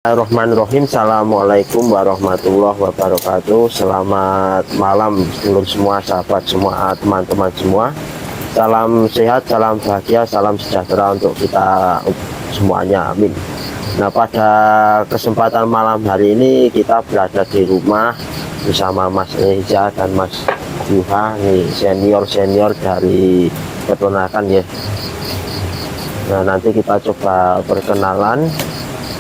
Bismillahirrahmanirrahim. Assalamualaikum warahmatullahi wabarakatuh. Selamat malam seluruh semua sahabat semua, teman-teman semua. Salam sehat, salam bahagia, salam sejahtera untuk kita semuanya, amin. Nah, pada kesempatan malam hari ini kita berada di rumah bersama Mas Reza dan Mas Juha, nih senior dari peternakan ya. Nah, nanti kita coba perkenalan.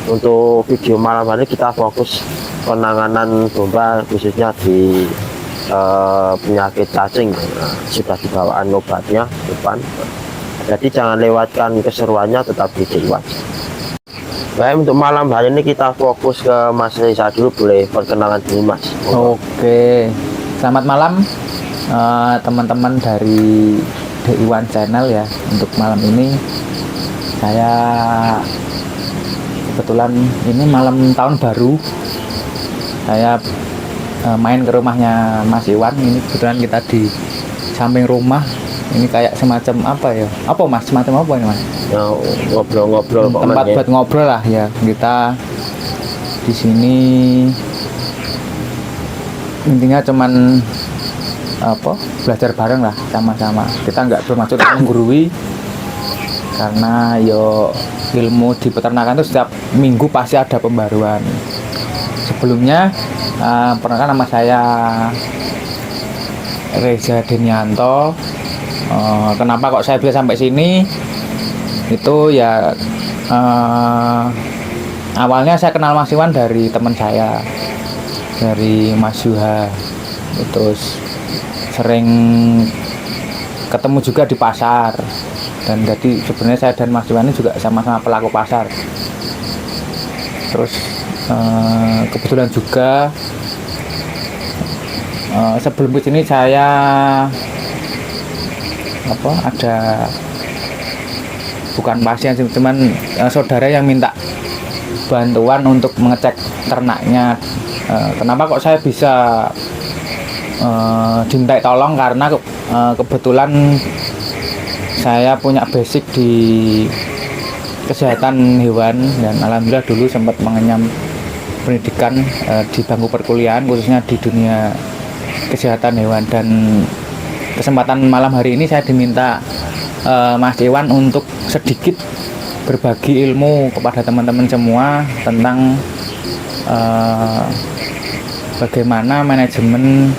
Untuk video malam hari kita fokus penanganan domba khususnya di penyakit cacing. Sudah dibawaan obatnya depan, jadi jangan lewatkan keseruannya, tetap di luar. Baik, untuk malam hari ini kita fokus ke Mas Reza dulu, boleh perkenalan dulu Mas. Oke, selamat malam teman-teman dari DI1 Channel ya. Untuk malam ini saya kebetulan ini malam tahun baru, saya main ke rumahnya Mas Iwan. Ini kebetulan kita di samping rumah. Ini kayak semacam apa ya? Apa Mas? Semacam apa ini Mas? Ya, ngobrol-ngobrol. Tempat buat ngobrol lah ya. Kita di sini intinya cuman belajar bareng lah sama-sama. Kita nggak bermaksud menggurui, karena ilmu di peternakan itu setiap minggu pasti ada pembaruan. Sebelumnya perkenalkan, nama saya Reza Denianto. Kenapa kok saya bisa sampai sini? Itu ya awalnya saya kenal Mas Iwan dari teman saya, dari Mas Juha. Terus sering ketemu juga di pasar. Dan jadi sebenarnya saya dan Mas Iwan ini juga sama-sama pelaku pasar. Terus kebetulan juga sebelum ke sini saya ada, bukan pasien sih, cuman saudara yang minta bantuan untuk mengecek ternaknya. Kenapa kok saya bisa diminta tolong? Karena kebetulan saya punya basic di kesehatan hewan, dan alhamdulillah dulu sempat mengenyam pendidikan di bangku perkuliahan, khususnya di dunia kesehatan hewan. Dan kesempatan malam hari ini saya diminta Mas Iwan untuk sedikit berbagi ilmu kepada teman-teman semua tentang bagaimana manajemen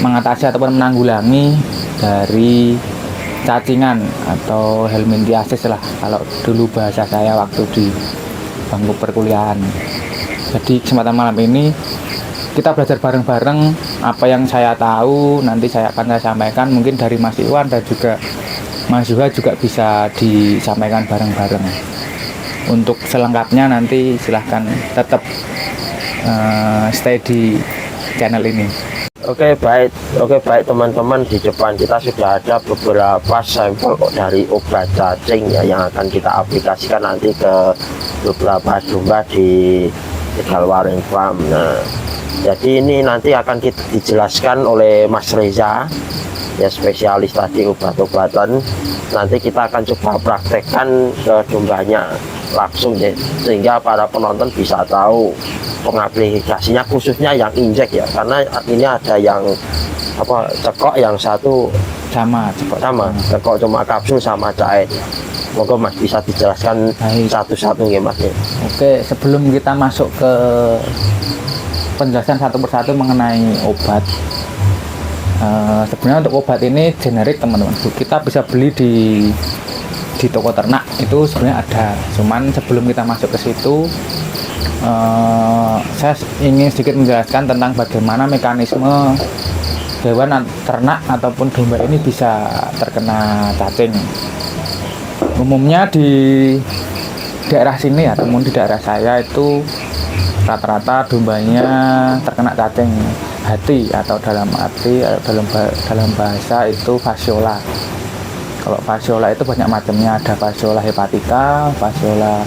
mengatasi ataupun menanggulangi dari cacingan atau helminthiasis lah, kalau dulu bahasa saya waktu di bangku perkuliahan. Jadi kesempatan malam ini kita belajar bareng-bareng. Apa yang saya tahu nanti saya sampaikan, mungkin dari Mas Iwan dan juga Mas Juha juga bisa disampaikan bareng-bareng. Untuk selengkapnya nanti silahkan tetap stay di channel ini. Oke baik teman-teman, di depan kita sudah ada beberapa sampel dari obat cacing ya, yang akan kita aplikasikan nanti ke beberapa domba di Tegal Waring Farm. Nah, jadi ini nanti akan dijelaskan oleh Mas Reza ya, spesialis tadi obat-obatan. Nanti kita akan coba praktekkan ke dombanya langsung ya, sehingga para penonton bisa tahu pengaplikasinya, khususnya yang injek ya, karena ini ada yang cekok, yang satu sama cekok cuma kapsul sama cair. Moga Mas bisa dijelaskan satu-satu ya Mas. Oke, sebelum kita masuk ke penjelasan satu persatu mengenai obat, sebenarnya untuk obat ini generik teman-teman, kita bisa beli di toko ternak itu sebenarnya ada. Cuman sebelum kita masuk ke situ, saya ingin sedikit menjelaskan tentang bagaimana mekanisme hewan ternak ataupun domba ini bisa terkena cacing. Umumnya di daerah sini ya, teman, di daerah saya itu rata-rata dombanya terkena cacing hati, atau dalam bahasa itu fasciola. Kalau fasciola itu banyak macamnya, ada fasciola hepatica, fasciola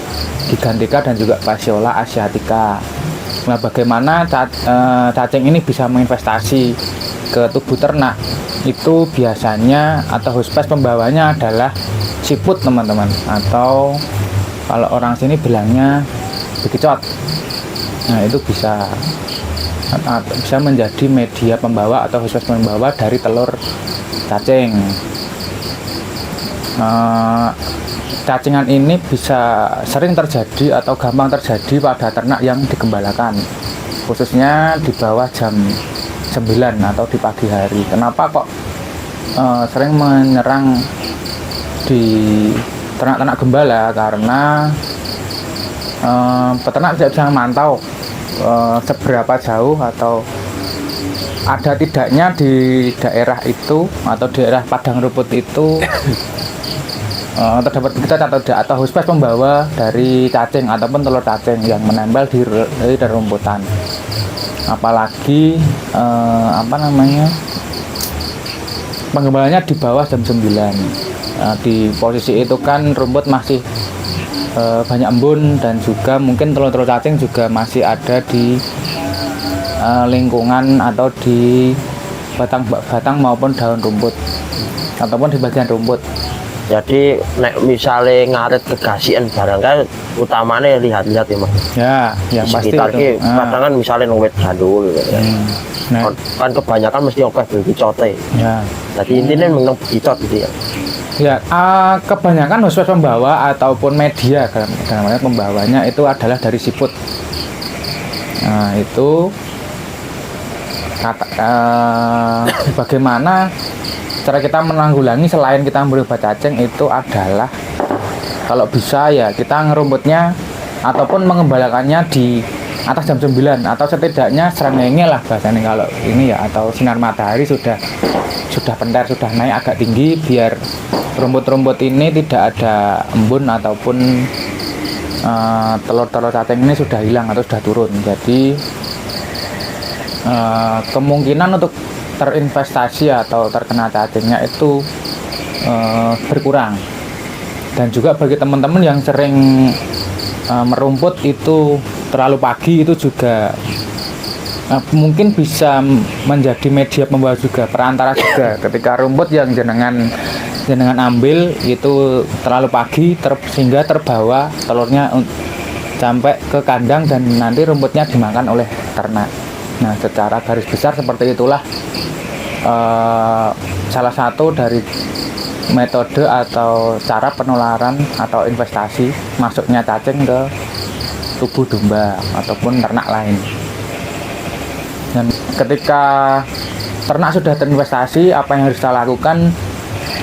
gigantica, dan juga fasciola asiatica. Nah, bagaimana cacing ini bisa menginvestasi ke tubuh ternak? Itu biasanya atau hospes pembawanya adalah siput teman-teman, atau kalau orang sini bilangnya bekicot. Nah itu bisa menjadi media pembawa atau host pembawa dari telur cacing. Cacingan ini bisa sering terjadi atau gampang terjadi pada ternak yang digembalakan, khususnya di bawah jam 9 atau di pagi hari. Kenapa kok sering menyerang di ternak-ternak gembala? Karena peternak tidak bisa memantau seberapa jauh atau ada tidaknya di daerah itu atau daerah padang rumput itu terdapat bekicot atau hospes pembawa dari cacing ataupun telur cacing yang menempel di rumputan. Apalagi penggembalanya di bawah jam 9. Di posisi itu kan rumput masih banyak embun dan juga mungkin telur-telur cacing juga masih ada di lingkungan atau di batang maupun daun rumput ataupun di bagian rumput. Jadi nek misalnya ngaret kegasian barang kan utamanya lihat-lihat ya Mas. Ya, yang di pasti sekitar itu. kadang kan misalnya nongwet gandul ya. Nah, Kan kebanyakan mesti oke begicote. ya. Jadi intinya memang begicot gitu ya. Ya, kebanyakan hospes pembawa ataupun media dalam pembawanya itu adalah dari siput. Nah, itu bagaimana cara kita menanggulangi selain kita memberi obat cacing itu adalah kalau bisa ya kita ngerumputnya ataupun mengembalakannya di atas jam 9 atau setidaknya serengenge lah bahasanya kalau ini ya, atau sinar matahari sudah pentar, sudah naik agak tinggi biar rumput-rumput ini tidak ada embun ataupun telur-telur cacing ini sudah hilang atau sudah turun. Jadi kemungkinan untuk terinvestasi atau terkena cacingnya itu berkurang. Dan juga bagi teman-teman yang sering merumput itu terlalu pagi itu juga mungkin bisa menjadi media pembawa juga, perantara juga. Ketika rumput yang jenengan ambil itu terlalu pagi sehingga terbawa telurnya sampai ke kandang dan nanti rumputnya dimakan oleh ternak. Nah, secara garis besar seperti itulah salah satu dari metode atau cara penularan atau investasi masuknya cacing ke tubuh domba ataupun ternak lain. Dan ketika ternak sudah terinvestasi, apa yang harus kita lakukan?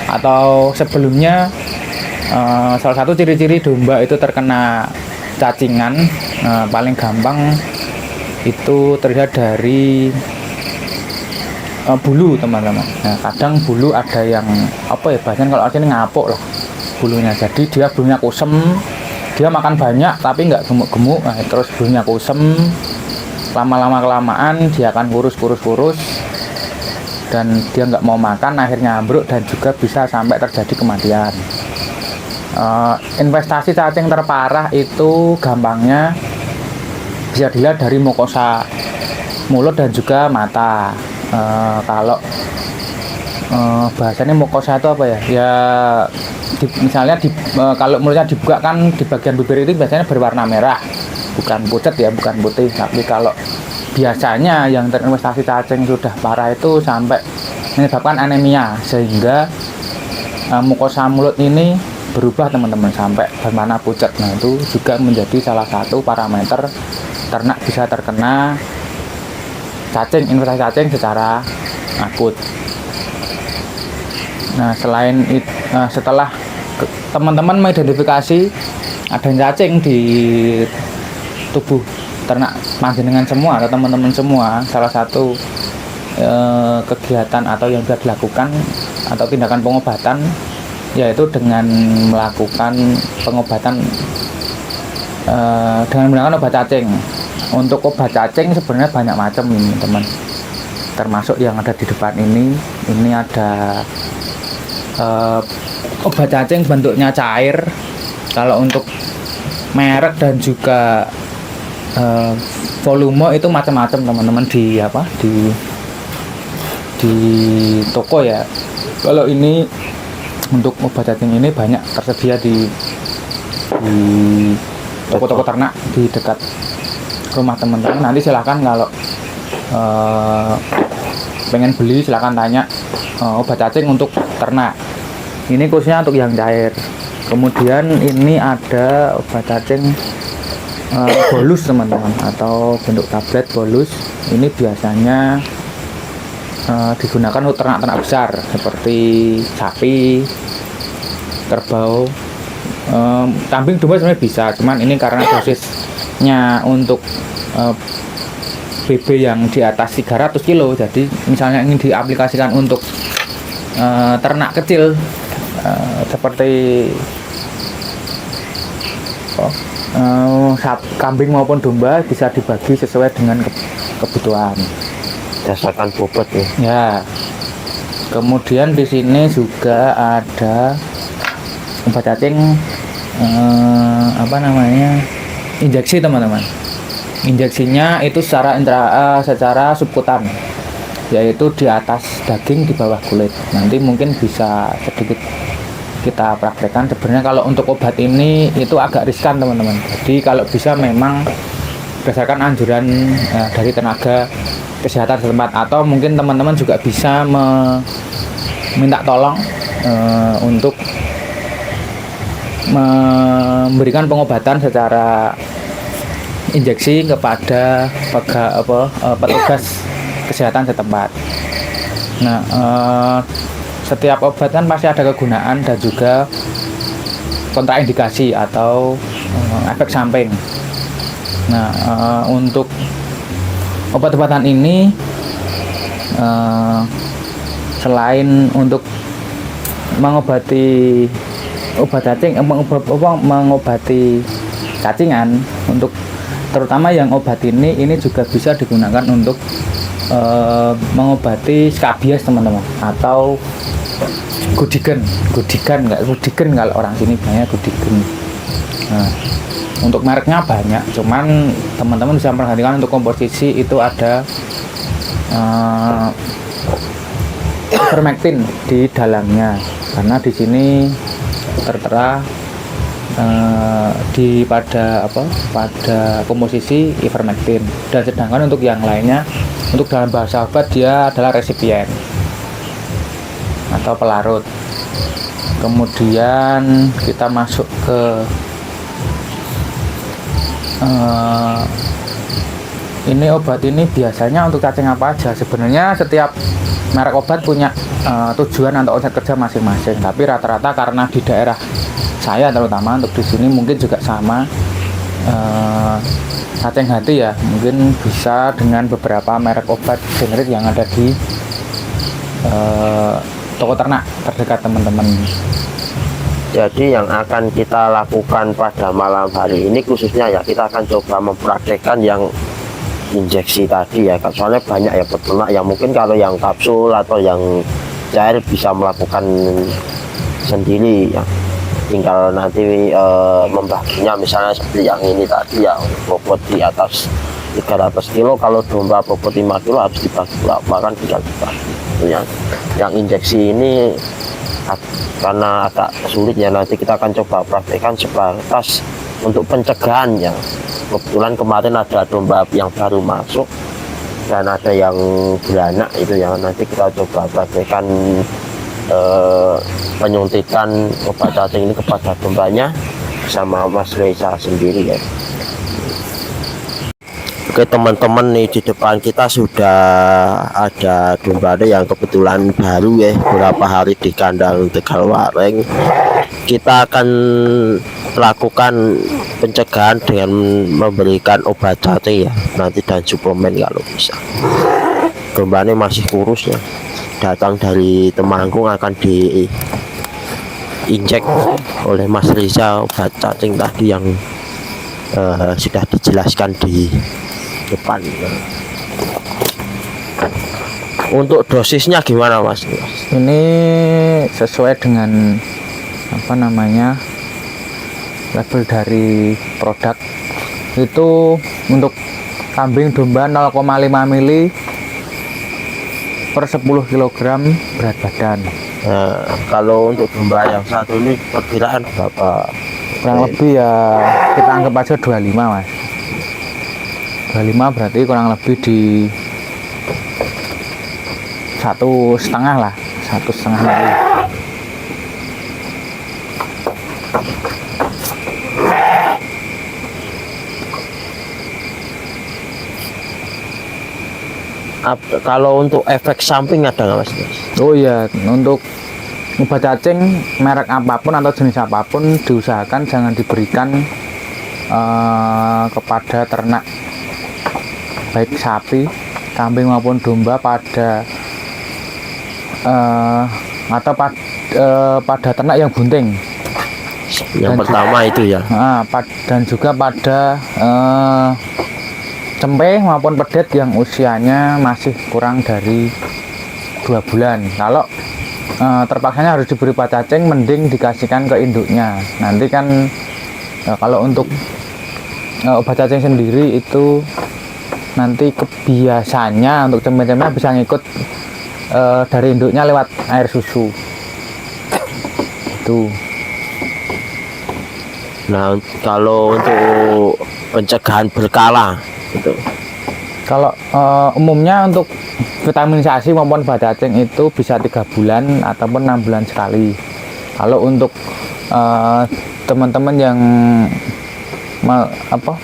Atau sebelumnya salah satu ciri-ciri domba itu terkena cacingan paling gampang itu terlihat dari bulu, teman-teman. Nah, kadang bulu ada yang apa ya bahasanya, kalau artinya ngapuk lah bulunya. Jadi dia bulunya kusem, dia makan banyak tapi nggak gemuk-gemuk. Nah, terus bulunya kusem, lama-lama kelamaan dia akan kurus dan dia nggak mau makan, akhirnya ambruk dan juga bisa sampai terjadi kematian. Investasi cacing terparah itu gampangnya bisa dilihat dari mukosa mulut dan juga mata. Kalau bahasanya mukosa itu apa ya? Ya misalnya kalau mulutnya dibuka kan di bagian bibir itu biasanya berwarna merah, bukan pucat ya, bukan putih. Tapi kalau biasanya yang terinvestasi cacing sudah parah itu sampai menyebabkan anemia sehingga mukosa mulut ini berubah, teman-teman, sampai berwarna pucat. Nah, itu juga menjadi salah satu parameter ternak bisa terkena cacing, investasi cacing secara akut. Nah, selain itu, setelah teman-teman mengidentifikasi adanya cacing di tubuh ternak panjenengan semua atau teman-teman semua, salah satu kegiatan atau yang bisa dilakukan atau tindakan pengobatan yaitu dengan melakukan pengobatan dengan menggunakan obat cacing. Untuk obat cacing sebenarnya banyak macam ini, teman, termasuk yang ada di depan ini ada obat cacing bentuknya cair. Kalau untuk merek dan juga volume itu macam-macam, teman-teman, di toko ya. Kalau ini untuk obat cacing ini banyak tersedia di toko-toko ternak di dekat rumah teman-teman. Nanti silahkan kalau pengen beli silahkan tanya obat cacing untuk ternak. Ini khususnya untuk yang cair. Kemudian ini ada obat cacing bolus teman-teman, atau bentuk tablet bolus. Ini biasanya digunakan untuk ternak-ternak besar seperti sapi, kerbau, kambing, domba sebenarnya bisa. Cuman ini karena dosisnya untuk BB yang di atas 300 kilo, jadi misalnya ingin diaplikasikan untuk ternak kecil seperti kambing maupun domba, bisa dibagi sesuai dengan kebutuhan. Berdasarkan bobot ya. Ya. Kemudian di sini juga ada obat cacing injeksi teman-teman. Injeksinya itu secara subkutan, yaitu di atas daging, di bawah kulit. Nanti mungkin bisa sedikit kita praktekkan. Sebenarnya kalau untuk obat ini itu agak riskan teman-teman, jadi kalau bisa memang berdasarkan anjuran dari tenaga kesehatan setempat, atau mungkin teman-teman juga bisa minta tolong untuk memberikan pengobatan secara injeksi kepada petugas kesehatan setempat. Nah, setiap obat kan pasti ada kegunaan dan juga kontraindikasi atau efek samping. Nah, untuk obat-obatan ini selain untuk mengobati obat cacing, mengobati cacingan, untuk terutama yang obat ini juga bisa digunakan untuk mengobati skabies teman-teman, atau gudigen kalau orang sini banyak gudigen. Nah, untuk mereknya banyak, cuman teman-teman bisa perhatikan untuk komposisi itu ada ivermectin di dalamnya, karena di sini tertera pada komposisi ivermectin. Dan sedangkan untuk yang lainnya, untuk dalam bahasa obat dia adalah resipien atau pelarut. Kemudian kita masuk ke ini obat ini biasanya untuk cacing apa aja. Sebenarnya setiap merek obat punya tujuan atau omset kerja masing-masing, tapi rata-rata karena di daerah saya terutama untuk di sini mungkin juga sama, cacing hati ya, mungkin bisa dengan beberapa merek obat generik yang ada di toko ternak terdekat teman-teman. Jadi yang akan kita lakukan pada malam hari ini khususnya ya, kita akan coba mempraktekkan yang injeksi tadi ya, soalnya banyak ya peternak yang mungkin kalau yang kapsul atau yang cair bisa melakukan sendiri ya, tinggal nanti membaginya misalnya seperti yang ini tadi ya, bobot di atas 300 kilo, kalau domba bobot 5 kilo harus dibagi bahkan tinggal dibagi. Yang injeksi ini karena agak sulit ya, nanti kita akan coba praktekkan sebatas untuk pencegahan ya. Kebetulan kemarin ada domba yang baru masuk dan ada yang beranak, itu yang nanti kita coba praktekkan penyuntikan obat cacing ini kepada dombanya sama Mas Reza sendiri ya. Oke teman-teman, nih di depan kita sudah ada domba yang kebetulan baru ya, beberapa hari di kandang Tegal Wareng. Kita akan lakukan pencegahan dengan memberikan obat cacing ya nanti, dan suplemen kalau bisa. Domba ini masih kurus ya, datang dari Temanggung, akan diinjek oleh Mas Reza obat cacing tadi yang sudah dijelaskan di depan. Untuk dosisnya gimana Mas? Ini sesuai dengan label dari produk. Itu untuk kambing domba 0,5 mili per 10 kg berat badan. Nah, kalau untuk domba yang satu ini perkiraan berapa kurang lebih ya kita anggap aja 25 mas. 25 berarti kurang lebih di 1,5 lah, 1,5 mili. Kalau untuk efek samping ada nggak mas? Oh iya, untuk obat cacing merek apapun atau jenis apapun diusahakan jangan diberikan kepada ternak, baik sapi, kambing maupun domba pada pada ternak yang bunting. Yang pertama itu ya. Dan juga pada cempe maupun pedet yang usianya masih kurang dari 2 bulan. Kalau terpaksanya harus diberi obat cacing, mending dikasihkan ke induknya. Nanti kan kalau untuk obat cacing sendiri itu nanti kebiasaannya untuk cempe-cempe bisa ngikut dari induknya lewat air susu itu. Nah, kalau untuk pencegahan berkala itu, kalau umumnya untuk vitaminisasi maupun obat cacing itu bisa 3 bulan ataupun 6 bulan sekali. Kalau untuk teman-teman yang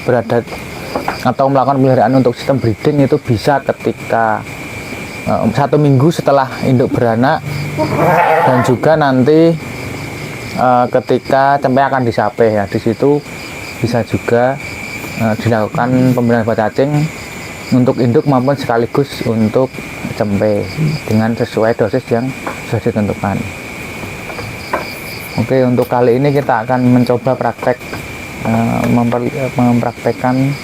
berada atau melakukan pemeliharaan untuk sistem breeding itu bisa ketika 1 minggu setelah induk beranak, dan juga nanti ketika cempe akan disapeh ya, di situ bisa juga dilakukan pemberian obat cacing untuk induk maupun sekaligus untuk cempe dengan sesuai dosis yang sudah ditentukan. Oke, untuk kali ini kita akan mencoba praktek mempraktekkan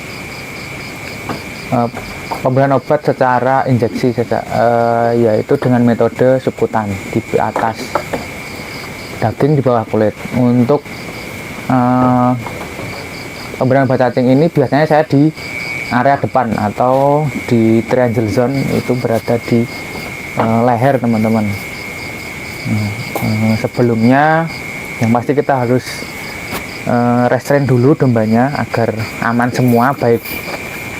pemberian obat secara injeksi saja, yaitu dengan metode subkutan di atas daging, di bawah kulit. Untuk pemberian obat cacing ini biasanya saya di area depan atau di triangle zone, itu berada di leher teman-teman. Sebelumnya yang pasti kita harus restrain dulu dombanya agar aman semua, baik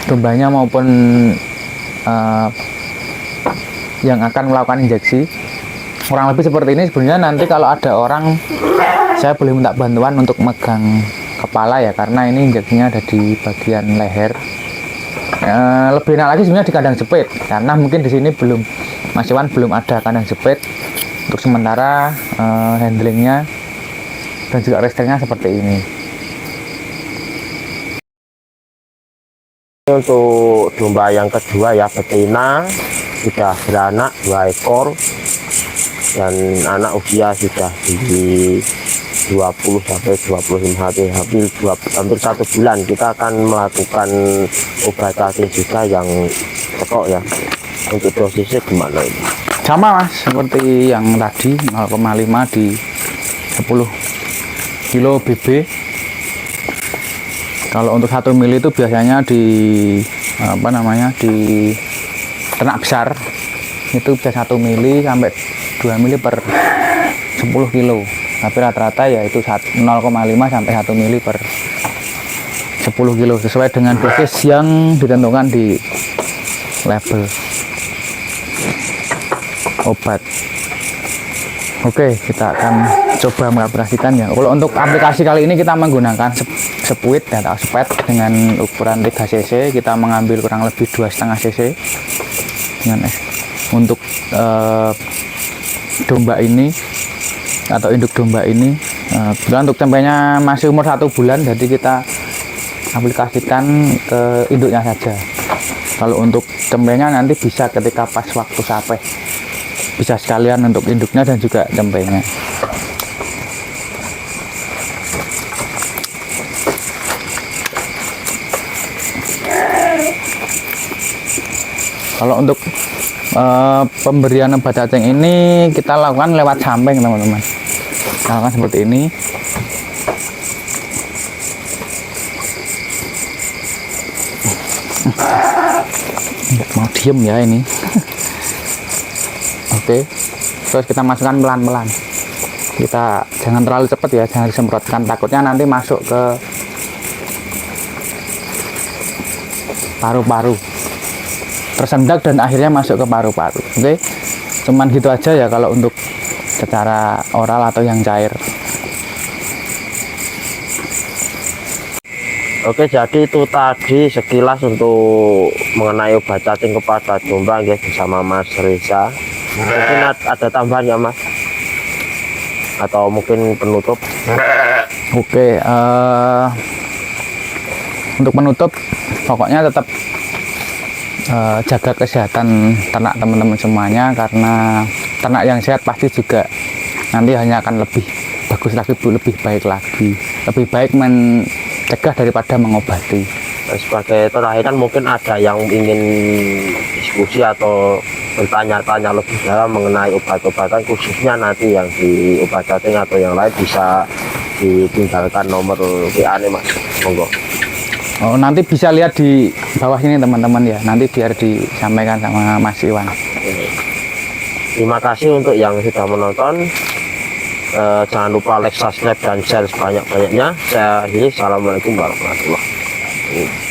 dombanya maupun yang akan melakukan injeksi. Kurang lebih seperti ini. Sebenarnya nanti kalau ada orang, saya boleh minta bantuan untuk megang kepala ya, karena ini injeksinya ada di bagian leher. Lebih enak lagi sebenarnya di kandang jepit, karena mungkin di sini Mas Iwan belum ada kandang jepit. Untuk sementara handlingnya dan juga restrainnya seperti ini. Untuk domba yang kedua ya, betina, sudah beranak 2 ekor dan anak usia sudah di 20 sampai 25 hari, hampir 1 bulan. Kita akan melakukan obat cacing juga yang pokok ya. Untuk dosisnya gimana ini? Sama mas, seperti yang tadi 0,5 di 10 kilo BB. Kalau untuk 1 mili itu biasanya di di ternak besar itu bisa 1 mili sampai 2 mili per 10 kilo. Tapi rata-rata ya itu 0,5 sampai 1 mili per 10 kilo, sesuai dengan dosis yang ditentukan di label obat. Oke, kita akan coba mengoperasikan ya. Kalau untuk aplikasi kali ini kita menggunakan sepuit atau spet dengan ukuran 3 cc. Kita mengambil kurang lebih 2,5 cc dengan untuk domba ini atau induk domba ini. Untuk cempenya masih umur 1 bulan, jadi kita aplikasikan ke induknya saja. Kalau untuk cempenya nanti bisa ketika pas waktu sapeh, bisa sekalian untuk induknya dan juga cempenya. Kalau untuk pemberian obat cacing ini kita lakukan lewat samping teman-teman. Kita lakukan seperti ini. Mau diem ya ini. Oke, terus kita masukkan pelan-pelan. Kita jangan terlalu cepat ya, jangan disemprotkan, takutnya nanti masuk ke paru-paru, tersendak dan akhirnya masuk ke paru-paru. Oke, cuman gitu aja ya kalau untuk secara oral atau yang cair. Oke, jadi itu tadi sekilas untuk mengenai obat cacing kepada domba ya, bersama Mas Reza. Mungkin ada tambahan ya Mas? Atau mungkin penutup? Oke, untuk penutup pokoknya tetap jaga kesehatan ternak teman-teman semuanya, karena ternak yang sehat pasti juga nanti hanya akan lebih bagus lagi Bu, lebih baik lagi, lebih baik mencegah daripada mengobati. Sebagai terakhir kan mungkin ada yang ingin diskusi atau bertanya-tanya lebih dalam mengenai obat-obatan, khususnya nanti yang di obat cacing atau yang lain, bisa ditinggalkan nomor WA nih Mas, monggo. Oh, nanti bisa lihat di bawah ini teman-teman ya, nanti biar disampaikan sama Mas Iwan. Terima kasih untuk yang sudah menonton. Jangan lupa like, subscribe, dan share sebanyak-banyaknya. Saya akhiri, assalamualaikum warahmatullahi wabarakatuh.